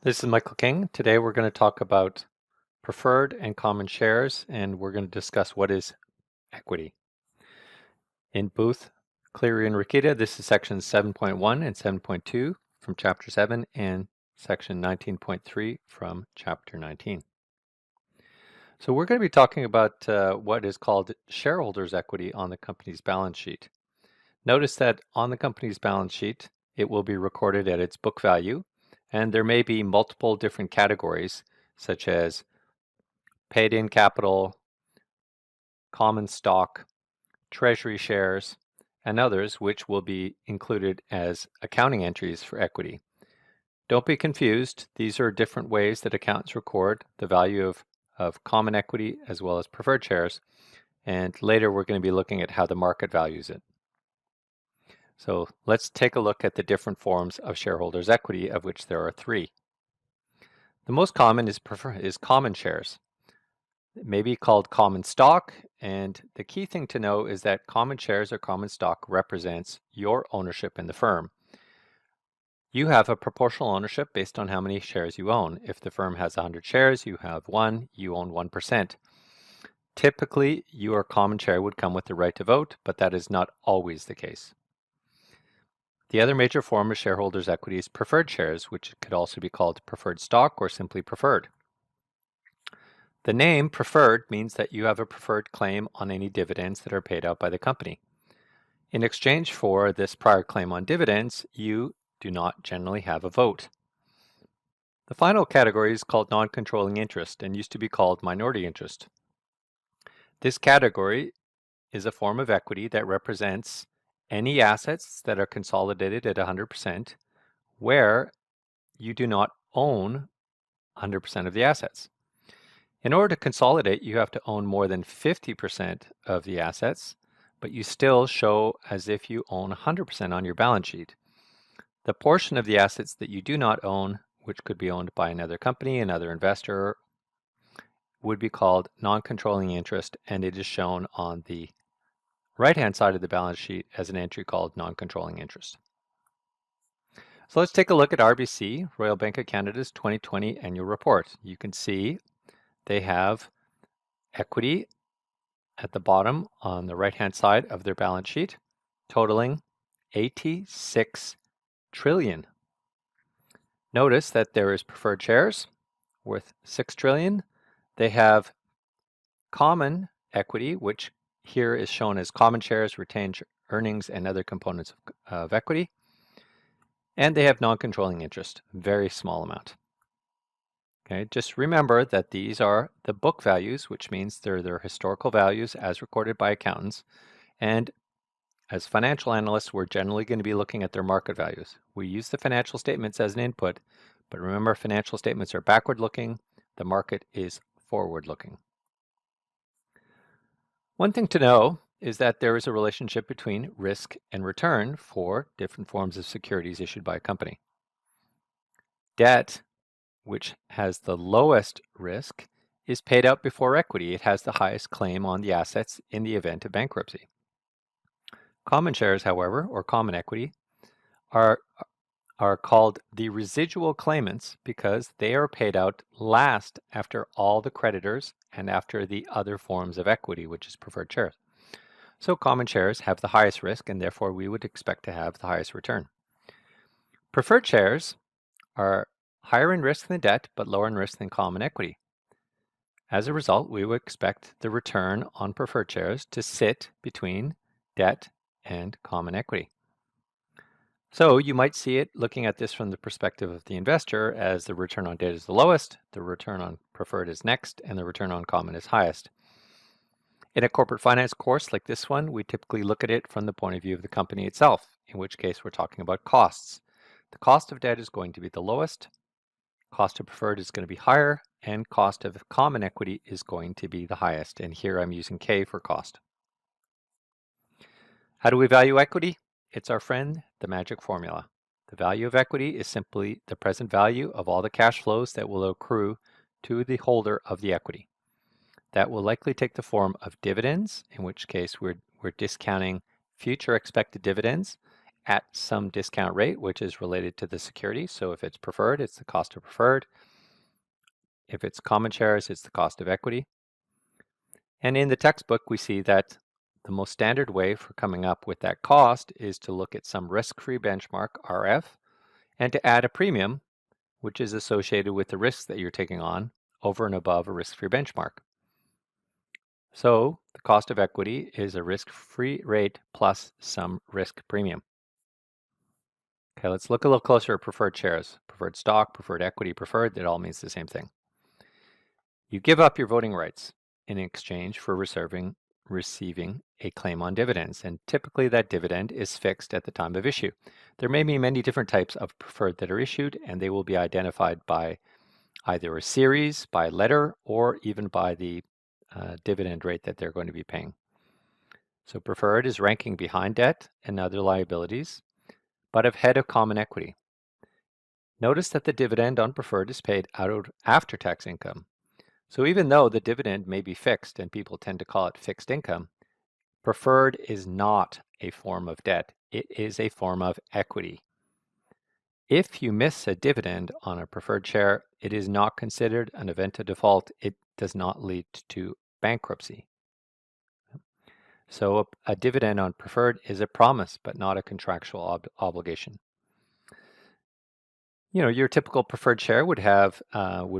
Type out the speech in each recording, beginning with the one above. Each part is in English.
This is Michael King. Today we're going to talk about preferred and common shares, and we're going to discuss what is equity. In Booth, Cleary, and Rikita, this is section 7.1 and 7.2 from Chapter 7 and section 19.3 from Chapter 19. So we're going to be talking about what is called shareholders' equity on the company's balance sheet. Notice that on the company's balance sheet, it will be recorded at its book value, and there may be multiple different categories, such as paid-in capital, common stock, treasury shares, and others which will be included as accounting entries for equity. Don't be confused. These are different ways that accountants record the value of common equity as well as preferred shares, and later we're going to be looking at how the market values it. So let's take a look at the different forms of shareholders' equity, of which there are three. The most common is common shares. It may be called common stock, and the key thing to know is that common shares or common stock represents your ownership in the firm. You have a proportional ownership based on how many shares you own. If the firm has 100 shares, you have one, you own 1%. Typically, your common share would come with the right to vote, but that is not always the case. The other major form of shareholders' equity is preferred shares, which could also be called preferred stock or simply preferred. The name preferred means that you have a preferred claim on any dividends that are paid out by the company. In exchange for this prior claim on dividends, you do not generally have a vote. The final category is called non-controlling interest and used to be called minority interest. This category is a form of equity that represents any assets that are consolidated at 100% where you do not own 100% of the assets. In order to consolidate, you have to own more than 50% of the assets, but you still show as if you own 100% on your balance sheet. The portion of the assets that you do not own, which could be owned by another company, another investor, would be called non-controlling interest, and it is shown on the right-hand side of the balance sheet as an entry called non-controlling interest. So let's take a look at RBC, Royal Bank of Canada's 2020 annual report. You can see they have equity at the bottom on the right-hand side of their balance sheet, totaling 86 trillion. Notice that there is preferred shares worth 6 trillion. They have common equity, which here is shown as common shares, retained earnings, and other components of equity. And they have non-controlling interest, very small amount. Okay, just remember that these are the book values, which means they're their historical values as recorded by accountants. And as financial analysts, we're generally going to be looking at their market values. We use the financial statements as an input, but remember, financial statements are backward-looking. The market is forward-looking. One thing to know is that there is a relationship between risk and return for different forms of securities issued by a company. Debt, which has the lowest risk, is paid out before equity. It has the highest claim on the assets in the event of bankruptcy. Common shares, however, or common equity, are called the residual claimants because they are paid out last after all the creditors and after the other forms of equity, which is preferred shares. So common shares have the highest risk, and therefore we would expect to have the highest return. Preferred shares are higher in risk than debt, but lower in risk than common equity. As a result, we would expect the return on preferred shares to sit between debt and common equity. So you might see it looking at this from the perspective of the investor as the return on debt is the lowest, the return on preferred is next, and the return on common is highest. In a corporate finance course like this one, we typically look at it from the point of view of the company itself, in which case we're talking about costs. The cost of debt is going to be the lowest, cost of preferred is going to be higher, and cost of common equity is going to be the highest. And here I'm using K for cost. How do we value equity? It's our friend, the magic formula. The value of equity is simply the present value of all the cash flows that will accrue to the holder of the equity. That will likely take the form of dividends, in which case we're discounting future expected dividends, at some discount rate, which is related to the security. So if it's preferred, it's the cost of preferred. If it's common shares, it's the cost of equity. And in the textbook, we see that the most standard way for coming up with that cost is to look at some risk-free benchmark, RF, and to add a premium, which is associated with the risks that you're taking on over and above a risk-free benchmark. So the cost of equity is a risk-free rate plus some risk premium. Okay, let's look a little closer at preferred shares. Preferred stock, preferred equity, preferred, it all means the same thing. You give up your voting rights in exchange for receiving a claim on dividends, and typically that dividend is fixed at the time of issue. There may be many different types of preferred that are issued, and they will be identified by either a series, by letter, or even by the dividend rate that they're going to be paying. So preferred is ranking behind debt and other liabilities, but ahead of common equity. Notice that the dividend on preferred is paid out of after-tax income. So even though the dividend may be fixed and people tend to call it fixed income, preferred is not a form of debt. It is a form of equity. If you miss a dividend on a preferred share, it is not considered an event of default. It does not lead to bankruptcy. So a dividend on preferred is a promise, but not a contractual obligation. You know, your typical preferred share would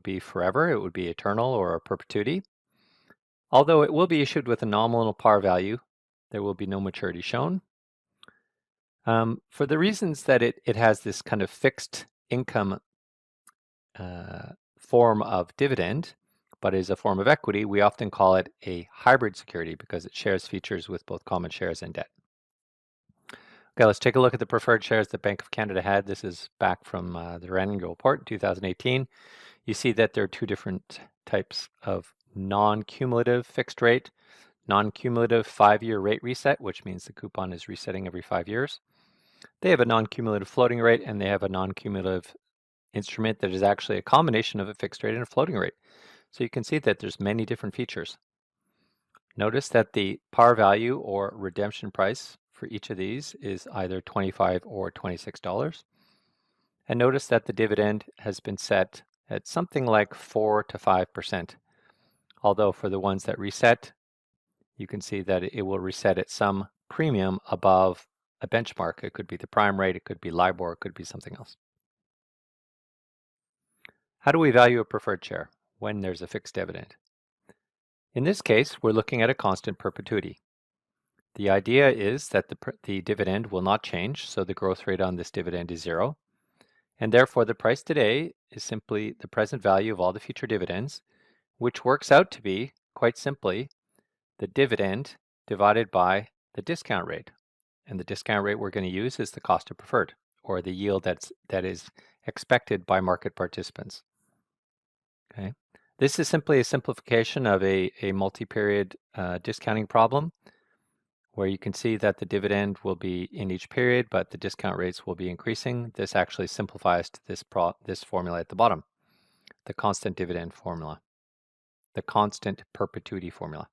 be forever. It would be eternal or a perpetuity. Although it will be issued with a nominal par value, there will be no maturity shown. For the reasons that it has this kind of fixed income form of dividend, but is a form of equity, we often call it a hybrid security because it shares features with both common shares and debt. Okay, let's take a look at the preferred shares that Bank of Canada had. This is back from their annual report in 2018. You see that there are two different types of non-cumulative fixed rate, non-cumulative 5-year rate reset, which means the coupon is resetting every 5 years. They have a non-cumulative floating rate, and they have a non-cumulative instrument that is actually a combination of a fixed rate and a floating rate. So you can see that there's many different features. Notice that the par value or redemption price for each of these is either $25 or $26. And notice that the dividend has been set at something like 4 to 5%. Although for the ones that reset, you can see that it will reset at some premium above a benchmark. It could be the prime rate, it could be LIBOR, it could be something else. How do we value a preferred share when there's a fixed dividend? In this case, we're looking at a constant perpetuity. The idea is that the dividend will not change, so the growth rate on this dividend is 0. And therefore, the price today is simply the present value of all the future dividends, which works out to be, quite simply, the dividend divided by the discount rate. And the discount rate we're going to use is the cost of preferred, or the yield that is expected by market participants. Okay. This is simply a simplification of a multi-period discounting problem, where you can see that the dividend will be in each period, but the discount rates will be increasing. This actually simplifies to this formula at the bottom, the constant dividend formula, the constant perpetuity formula.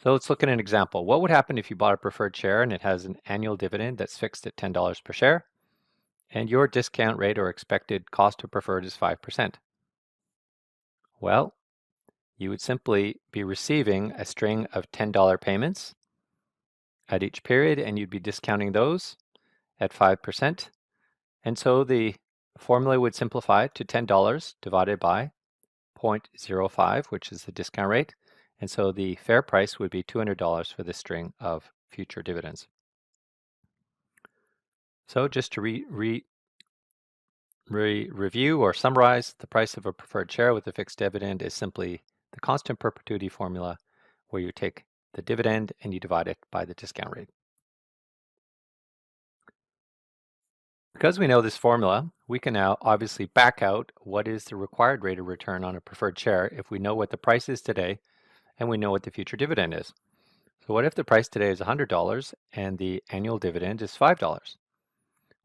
So let's look at an example. What would happen if you bought a preferred share and it has an annual dividend that's fixed at $10 per share, and your discount rate or expected cost of preferred is 5%? Well, you would simply be receiving a string of $10 payments at each period, and you'd be discounting those at 5%. And so the formula would simplify to $10 divided by 0.05, which is the discount rate. And so the fair price would be $200 for this string of future dividends. So just to review or summarize, the price of a preferred share with a fixed dividend is simply the constant perpetuity formula, where you take the dividend and you divide it by the discount rate. Because we know this formula, we can now obviously back out what is the required rate of return on a preferred share if we know what the price is today and we know what the future dividend is. So what if the price today is $100 and the annual dividend is $5?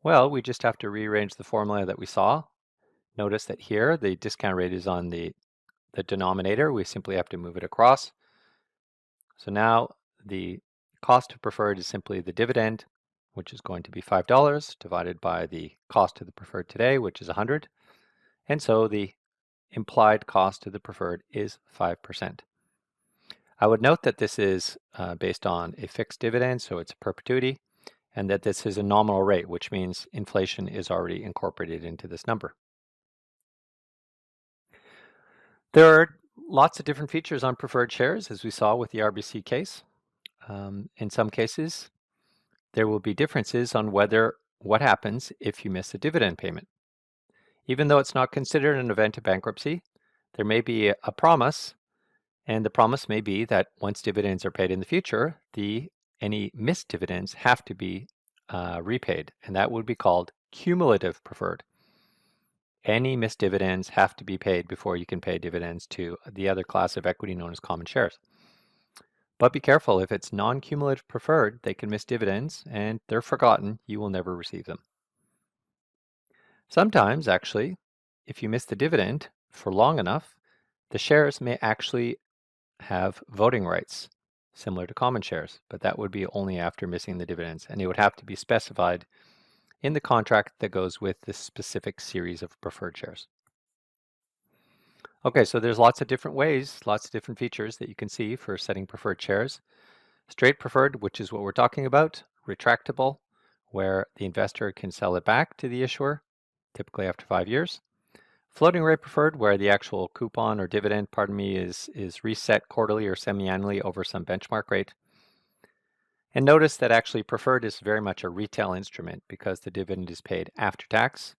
Well, we just have to rearrange the formula that we saw. Notice that here the discount rate is on the denominator. We simply have to move it across. So now the Cost of preferred is simply the dividend, which is going to be $5 divided by the cost of the preferred today, which is 100. And so the implied cost of the preferred is 5%. I would note that this is based on a fixed dividend, so it's a perpetuity, and that this is a nominal rate, which means inflation is already incorporated into this number. There are lots of different features on preferred shares, as we saw with the RBC case. In some cases, there will be differences on what happens if you miss a dividend payment. Even though it's not considered an event of bankruptcy, there may be a promise, and the promise may be that once dividends are paid in the future, any missed dividends have to be repaid, and that would be called cumulative preferred. Any missed dividends have to be paid before you can pay dividends to the other class of equity known as common shares. But be careful, if it's non-cumulative preferred, they can miss dividends and they're forgotten. You will never receive them. Sometimes, actually, if you miss the dividend for long enough, the shares may actually have voting rights, similar to common shares, but that would be only after missing the dividends, and it would have to be specified in the contract that goes with this specific series of preferred shares. Okay, so there's lots of different ways, lots of different features that you can see for setting preferred shares. Straight preferred, which is what we're talking about, retractable, where the investor can sell it back to the issuer, typically after 5 years. Floating rate preferred, where the actual coupon or dividend, is reset quarterly or semi-annually over some benchmark rate. And notice that actually preferred is very much a retail instrument because the dividend is paid after tax.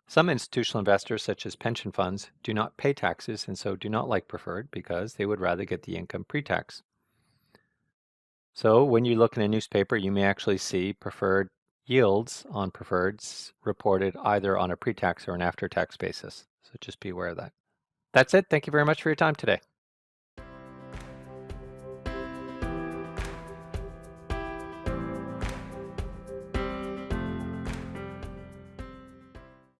Some institutional investors, such as pension funds, do not pay taxes and so do not like preferred because they would rather get the income pre-tax. So when you look in a newspaper, you may actually see preferred yields on preferreds reported either on a pre-tax or an after-tax basis. So just be aware of that. That's it. Thank you very much for your time today.